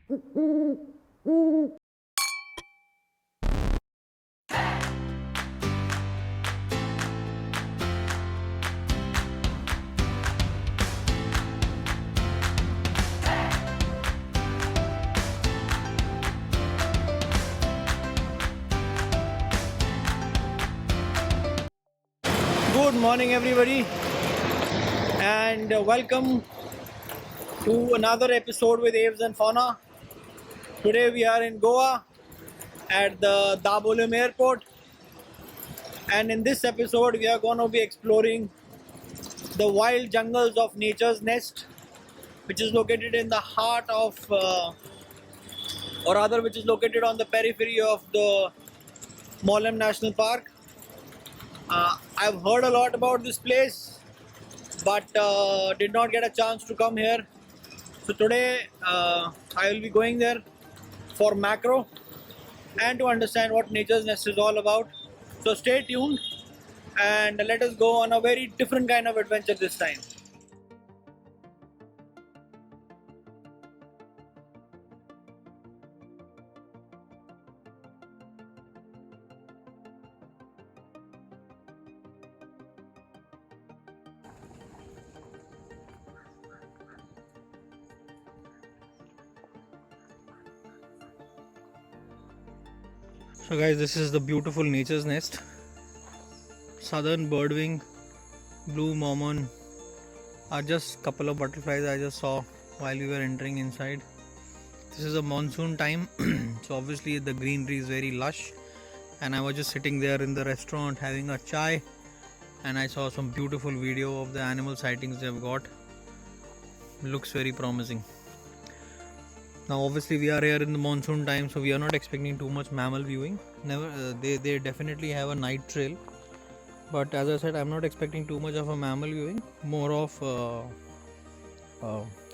Good morning, everybody, and welcome to another episode with AvesnFauna. Today we are in Goa at the Mollem Airport, and in this episode we are going to be exploring the wild jungles of Nature's Nest, which is located in the heart of, or rather, which is located on the periphery of the Mollem National Park. I've heard a lot about this place, but did not get a chance to come here. So today I will be going there for macro and to understand what Nature's Nest is all about. So stay tuned and let us go on a very different kind of adventure this time. So guys, this is the beautiful Nature's Nest. Southern birdwing, blue mormon are just couple of butterflies I just saw while we were entering inside. This is a monsoon time, so obviously the greenery is very lush, and I was just sitting there in the restaurant having a chai, and I saw some beautiful video of the animal sightings they've got. Looks very promising. Now obviously we are here in the monsoon time, so we are not expecting too much mammal viewing. They definitely have a night trail, but as I said, I'm not expecting too much of a mammal viewing, more of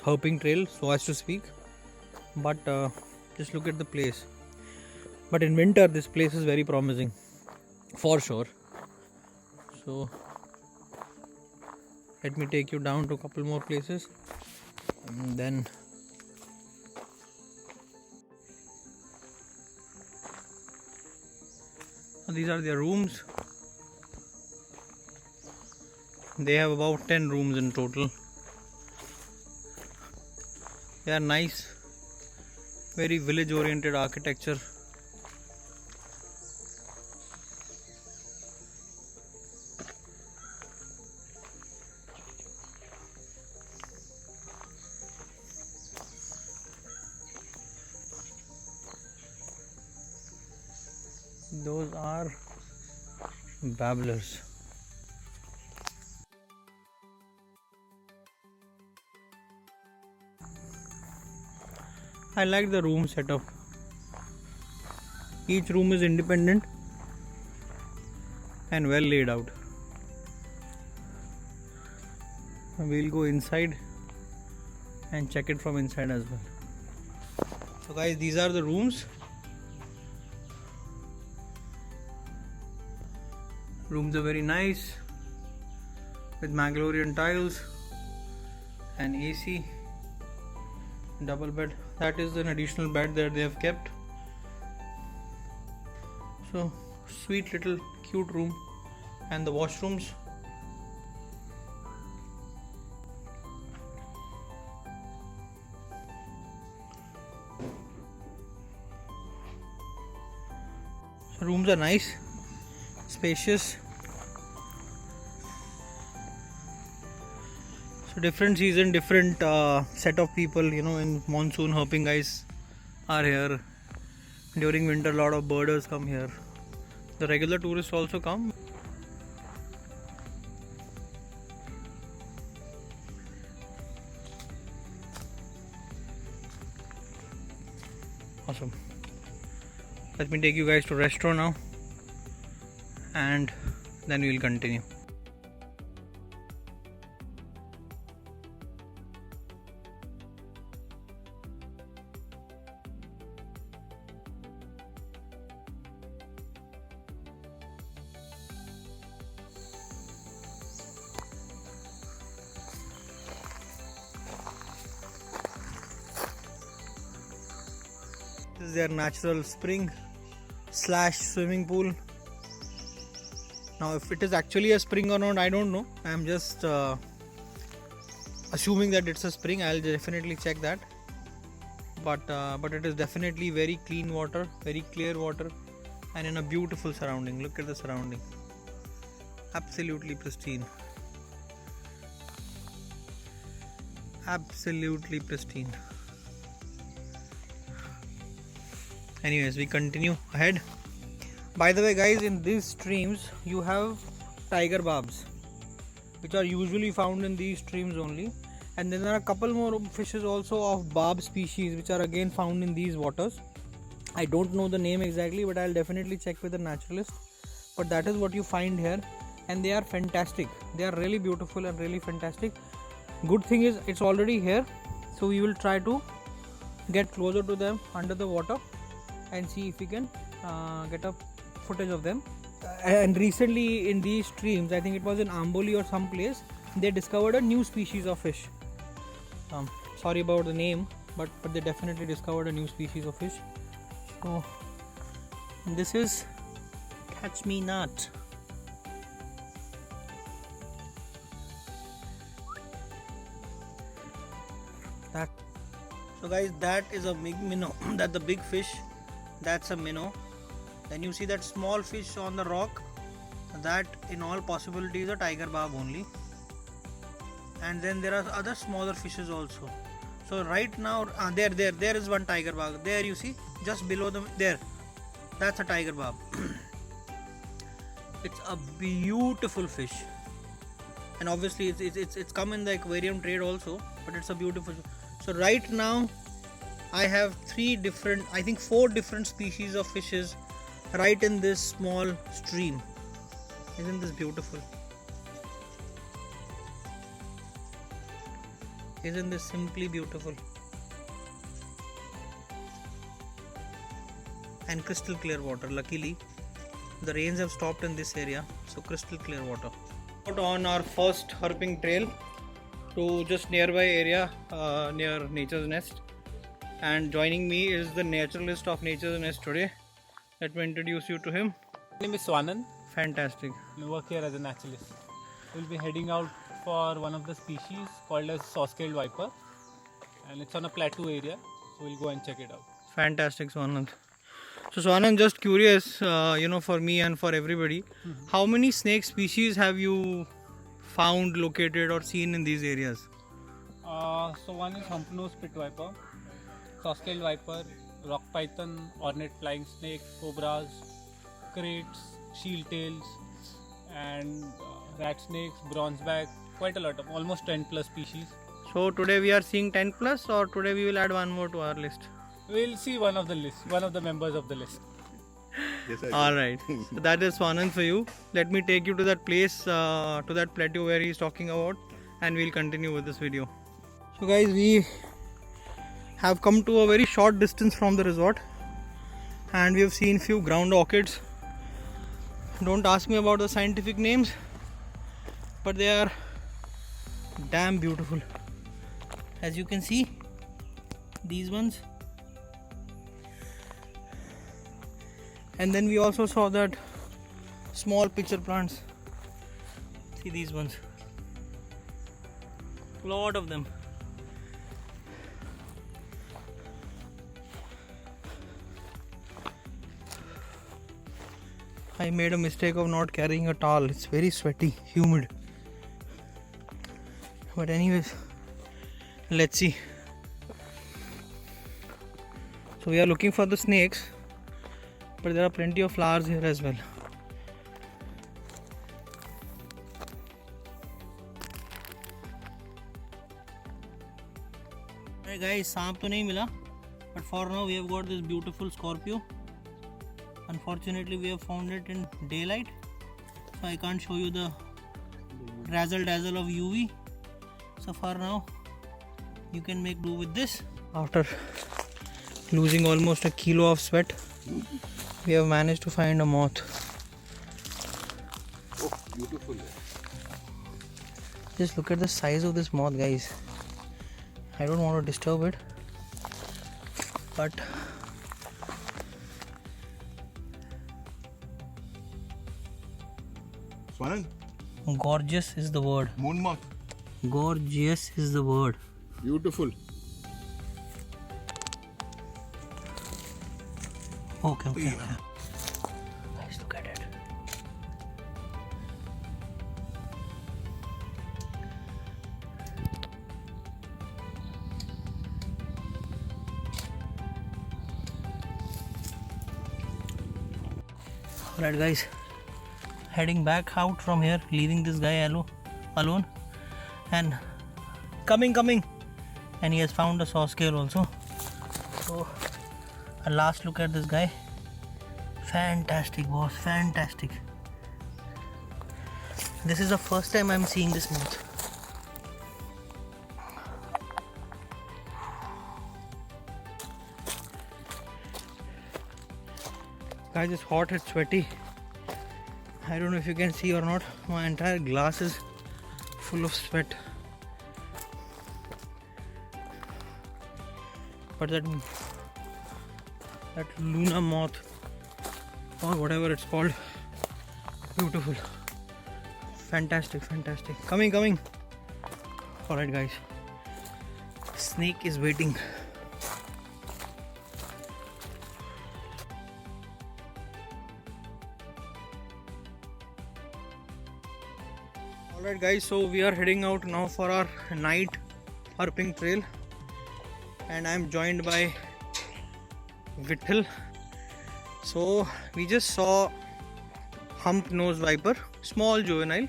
herping trail, so as to speak. But just look at the place. But in winter this place is very promising for sure. So let me take you down to a couple more places, and then these are their rooms. They have about 10 rooms in total. They are nice, very village oriented architecture. Those are babblers. I like the room setup. Each room is independent and well laid out. We'll go inside and check it from inside as well. So guys, these are the rooms. Rooms are very nice with Mangalorean tiles and AC, double bed. That is an additional bed that they have kept. So sweet little cute room, and the washrooms. So rooms are nice, spacious. So different season, different set of people, in monsoon herping guys are here. During winter a lot of birders come here. The regular tourists also come. Awesome. Let me take you guys to restaurant now, and then we will continue. is their natural spring slash swimming pool. Now if it is actually a spring or not, I don't know. I am just assuming that it's a spring. I'll definitely check that. But it is definitely very clean water, very clear water, and in a beautiful surrounding. Look at the surrounding. Absolutely pristine. Absolutely pristine. Anyways, we continue ahead. By the way guys, in these streams you have tiger barbs, which are usually found in these streams only, and then there are a couple more fishes also of barb species which are again found in these waters. I don't know the name exactly, but I'll definitely check with the naturalist. But that is what you find here, and they are fantastic. They are really beautiful and really fantastic. Good thing is it's already here, so we will try to get closer to them under the water and see if we can get a footage of them. And recently in these streams, I think it was in Amboli or some place, they discovered a new species of fish. Sorry about the name, but they definitely discovered a new species of fish. So this is catch me not. So guys, that is a big minnow. That's the big fish. That's a minnow. Then you see that small fish on the rock. That in all possibility is a tiger barb only. And then there are other smaller fishes also. So right now, there is one tiger barb. There you see, just below them, there. That's a tiger barb. It's a beautiful fish. And obviously it's come in the aquarium trade also, but it's a beautiful. So right now I have 4 different species of fishes right in this small stream. Isn't this beautiful? Isn't this simply beautiful? And crystal clear water. Luckily the rains have stopped in this area, so crystal clear water. Out on our first herping trail to just nearby area near Nature's Nest, and joining me is the naturalist of Nature's Nest today. Let me introduce you to him. My name is Swanand. Fantastic. I work here as a naturalist. We'll be heading out for one of the species called as saw-scaled viper, and it's on a plateau area, so we'll go and check it out. Fantastic, Swanand. So Swanand, just curious, for me and for everybody, how many snake species have you found, located or seen in these areas? So one is hump-nose pit viper, saw-scaled viper, rock python, ornate flying snake, cobras, kraits, shield tails, and rat snakes, bronzeback, quite a lot of almost 10 plus species. So today we are seeing 10 plus, or today we will add one more to our list? We'll see one of the members of the list. Yes, Alright, so that is Swanand for you. Let me take you to that place, to that plateau where he is talking about, and we'll continue with this video. So guys, we have come to a very short distance from the resort, and we have seen few ground orchids. Don't ask me about the scientific names, but they are damn beautiful. As you can see, these ones. And then we also saw that small pitcher plants. See these ones. Lot of them. I made a mistake of not carrying a towel. It's very sweaty, humid. But anyways, let's see. So we are looking for the snakes, but there are plenty of flowers here as well. Hey guys, सांप तो नहीं मिला, but for now we have got this beautiful scorpio. Unfortunately we have found it in daylight, so I can't show you the razzle-dazzle of UV. So for now you can make do with this. After losing almost a kilo of sweat, we have managed to find a moth. Oh, beautiful. Just look at the size of this moth, guys. I don't want to disturb it, but Swanand, Gorgeous is the word. moon moth. Gorgeous is the word. Beautiful. Okay. Yeah. Let's look at it. Alright guys, heading back out from here, leaving this guy alone, and coming, and he has found a saw scale also. So a last look at this guy. Fantastic boss, fantastic. This is the first time I'm seeing this moth. Guys, it's hot, it's sweaty. I don't know if you can see or not. My entire glass is full of sweat. But that Luna moth, or whatever it's called, beautiful. Fantastic. Coming. Alright guys, snake is waiting. Alright guys, so we are heading out now for our night herping trail, and I'm joined by Vittal. So we just saw hump nose viper, small juvenile,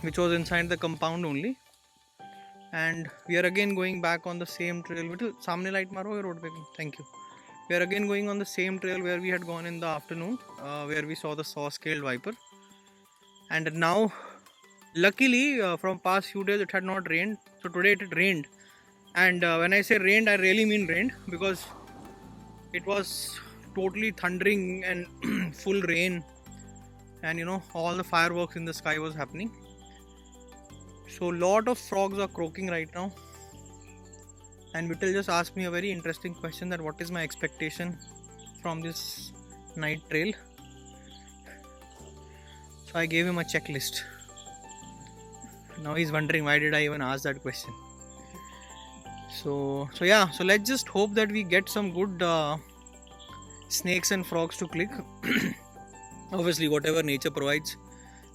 which was inside the compound only, and we are again going back on the same trail. Vittal, samne light maro road pe. Thank you. We are again going on the same trail where we had gone in the afternoon, where we saw the saw-scaled viper. And now, luckily, from past few days it had not rained. So today it rained, and when I say rained, I really mean rained, because it was totally thundering and full rain, and you know, all the fireworks in the sky was happening. So lot of frogs are croaking right now, and Vittal just asked me a very interesting question, that what is my expectation from this night trail. So I gave him a checklist. Now he's wondering why did I even ask that question. So let's just hope that we get some good snakes and frogs to click. Obviously whatever nature provides,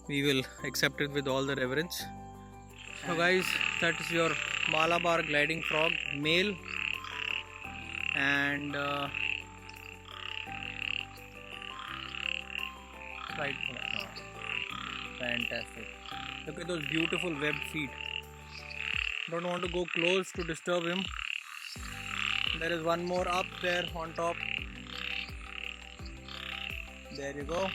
we will accept it with all the reverence. So guys, that is your Malabar gliding frog, male, and right. Fantastic. Look at those beautiful webbed feet. Don't want to go close to disturb him. There is one more up there on top. There you go.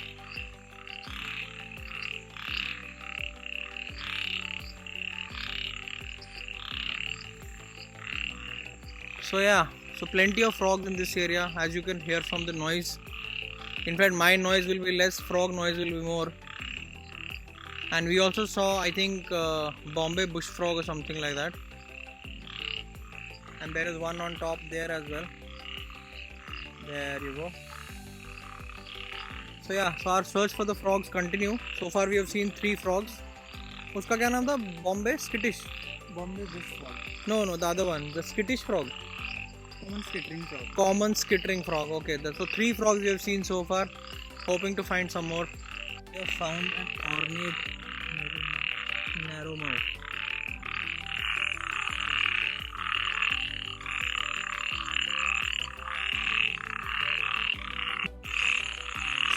So plenty of frogs in this area, as you can hear from the noise. In fact, my noise will be less, frog noise will be more. And we also saw, I think, Bombay bush frog or something like that. And there is one on top there as well. There you go. So our search for the frogs continue. So far we have seen 3 frogs. Uska kya naam tha? Bombay skittish. Bombay bush frog. No, the other one, the skittish frog. Common skittering frog. Common skittering frog. Okay, so 3 frogs we have seen so far. Hoping to find some more. We have found an ornate narrow mouth.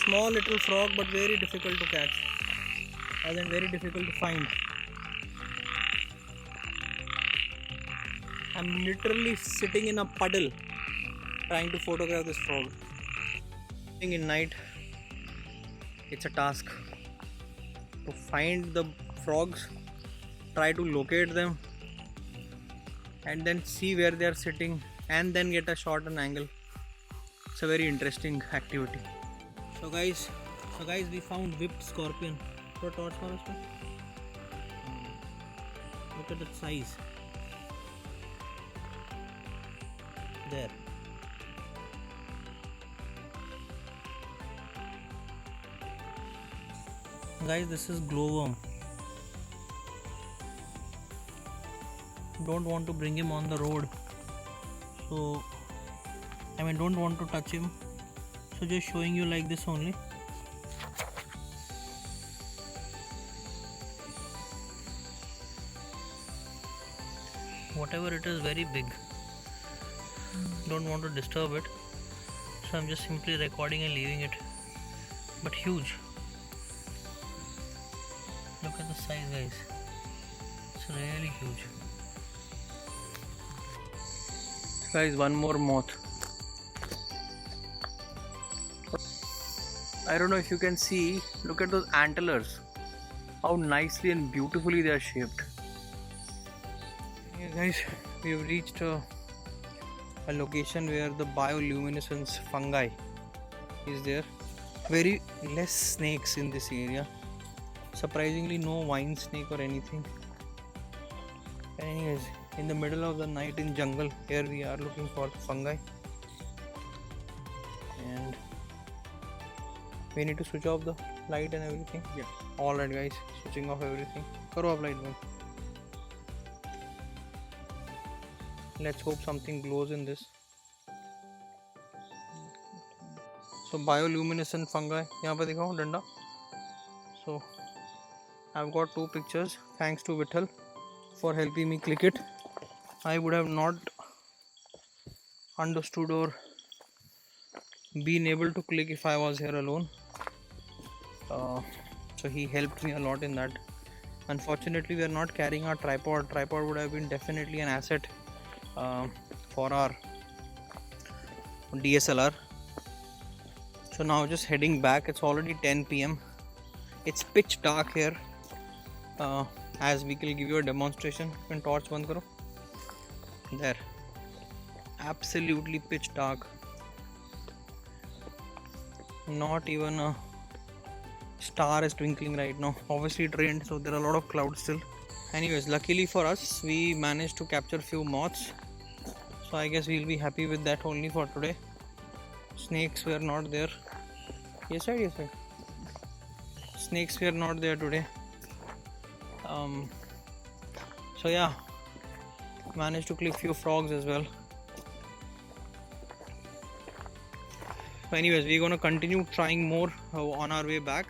Small little frog, but very difficult to catch, as in very difficult to find. I'm literally sitting in a puddle trying to photograph this frog. In night, it's a task to find the frogs, try to locate them, and then see where they are sitting, and then get a shot and angle. It's a very interesting activity. So guys, we found whipped scorpion. Look at that size. There. Guys, this is glowworm. Don't want to bring him on the road, so don't want to touch him, so just showing you like this only. Whatever it is, very big. Don't want to disturb it, so I'm just simply recording and leaving it. But huge. Look at the size, guys. It's really huge. Guys, one more moth. I don't know if you can see. Look at those antlers. How nicely and beautifully they are shaped. Yeah, guys, we have reached a location where the bioluminescence fungi is there. Very less snakes in this area. Surprisingly, no wine snake or anything. Anyways, in the middle of the night in jungle, here we are looking for fungi, and we need to switch off the light and everything. Yeah. Alright, guys, switching off everything. Karo off light, man. Let's hope something glows in this. So bioluminescent fungi. यहाँ पे दिखाओ डंडा. So I've got 2 pictures. Thanks to Vittal for helping me click it. I would have not understood or been able to click if I was here alone. So he helped me a lot in that. Unfortunately, we are not carrying our tripod. Tripod would have been definitely an asset for our DSLR. So now just heading back. It's already 10 PM. It's pitch dark here. As we will give you a demonstration. You can torch band karo. There. Absolutely pitch dark. Not even a star is twinkling right now. Obviously it rained, so there are a lot of clouds still. Anyways, luckily for us, we managed to capture few moths. So I guess we'll be happy with that only for today. Snakes were not there. Yes sir, yes sir. Snakes were not there today. So yeah, managed to click few frogs as well. So anyways, we're gonna continue trying more on our way back.